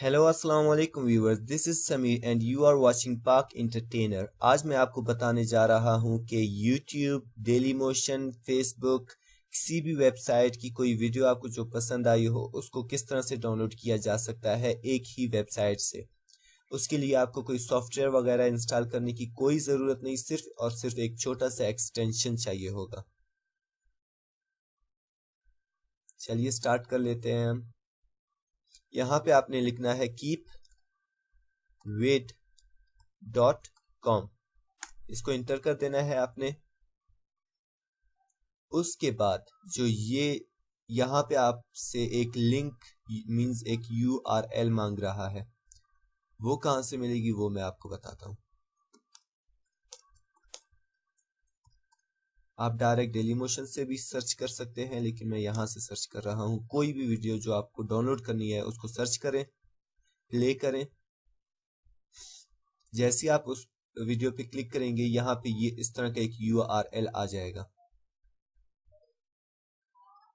Hello अस्सलाम वालेकुम viewers, this is Sameer and you are watching Pak entertainer. आज मैं आपको बताने जा रहा हूं कि यूट्यूब, डेली मोशन, फेसबुक, किसी भी वेबसाइट की कोई वीडियो आपको जो पसंद आई हो उसको किस तरह से डाउनलोड किया जा सकता है एक ही वेबसाइट से। उसके लिए आपको कोई सॉफ्टवेयर वगैरह इंस्टॉल करने की कोई ज़रूरत नहीं, सिर्फ और सिर्फ एक छोटा सा एक्सटेंशन चाहिए होगा। चलिए स्टार्ट कर लेते हैं हम। यहाँ पे आपने लिखना है keepwait.com, इसको इंटर कर देना है आपने। उसके बाद जो ये यहाँ पे आपसे एक लिंक मींस एक URL मांग रहा है, वो कहाँ से मिलेगी वो मैं आपको बताता हूँ। आप डायरेक्ट डेली मोशन से भी सर्च कर सकते हैं, लेकिन मैं यहाँ से सर्च कर रहा हूँ। कोई भी वीडियो जो आपको डाउनलोड करनी है उसको सर्च करें, प्ले करें। जैसे आप उस वीडियो पे क्लिक करेंगे, यहाँ पे ये इस तरह का एक URL आ जाएगा।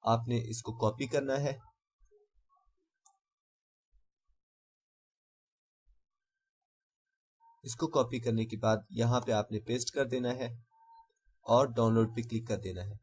आपने इसको कॉपी करना है। इसको कॉपी करने के बाद यहाँ पे आपने पेस्ट कर देना है और डाउनलोड पे क्लिक कर देना है।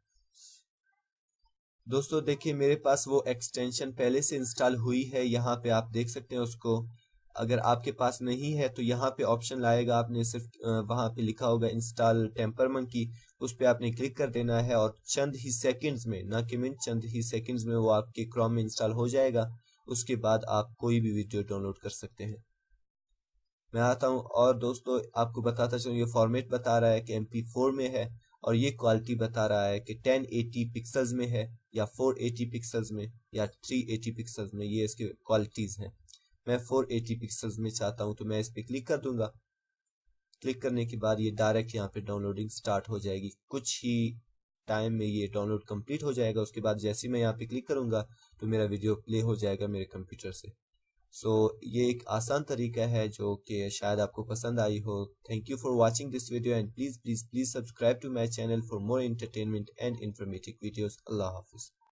दोस्तों देखिए, मेरे पास वो एक्सटेंशन पहले से इंस्टॉल हुई है, यहाँ पे आप देख सकते हैं उसको। अगर आपके पास नहीं है तो यहाँ पे ऑप्शन लाएगा, आपने सिर्फ वहाँ पे लिखा होगा इंस्टॉल टेम्परमंकी, उस पे आपने क्लिक कर देना है और चंद ही सेकंड्स में, ना कि मिनट, चंद ही सेकंड्स में वो आपके क्रोम में इंस्टॉल हो जाएगा। उसके बाद आप कोई भी वीडियो डाउनलोड कर सकते हैं। मैं आता हूँ और दोस्तों आपको बताता चलूँ, ये फॉर्मेट बता रहा है कि MP4 में है और ये क्वालिटी बता रहा है कि 1080 पिक्सल्स में है या 480 पिक्सल्स में या 380 पिक्सल्स में। ये इसके क्वालिटीज़ हैं। मैं 480 पिक्सल्स में चाहता हूँ तो मैं इस पर क्लिक कर दूंगा। क्लिक करने के बाद ये डायरेक्ट यहाँ पे डाउनलोडिंग स्टार्ट हो जाएगी। कुछ ही टाइम में ये डाउनलोड कंप्लीट हो जाएगा। उसके बाद जैसे ही मैं यहाँ पे क्लिक करूंगा तो मेरा वीडियो प्ले हो जाएगा मेरे कंप्यूटर से। ये एक आसान तरीका है जो कि शायद आपको पसंद आई हो। Thank you for watching this video and please subscribe to my channel for more entertainment and informative videos. अल्लाह हाफिज।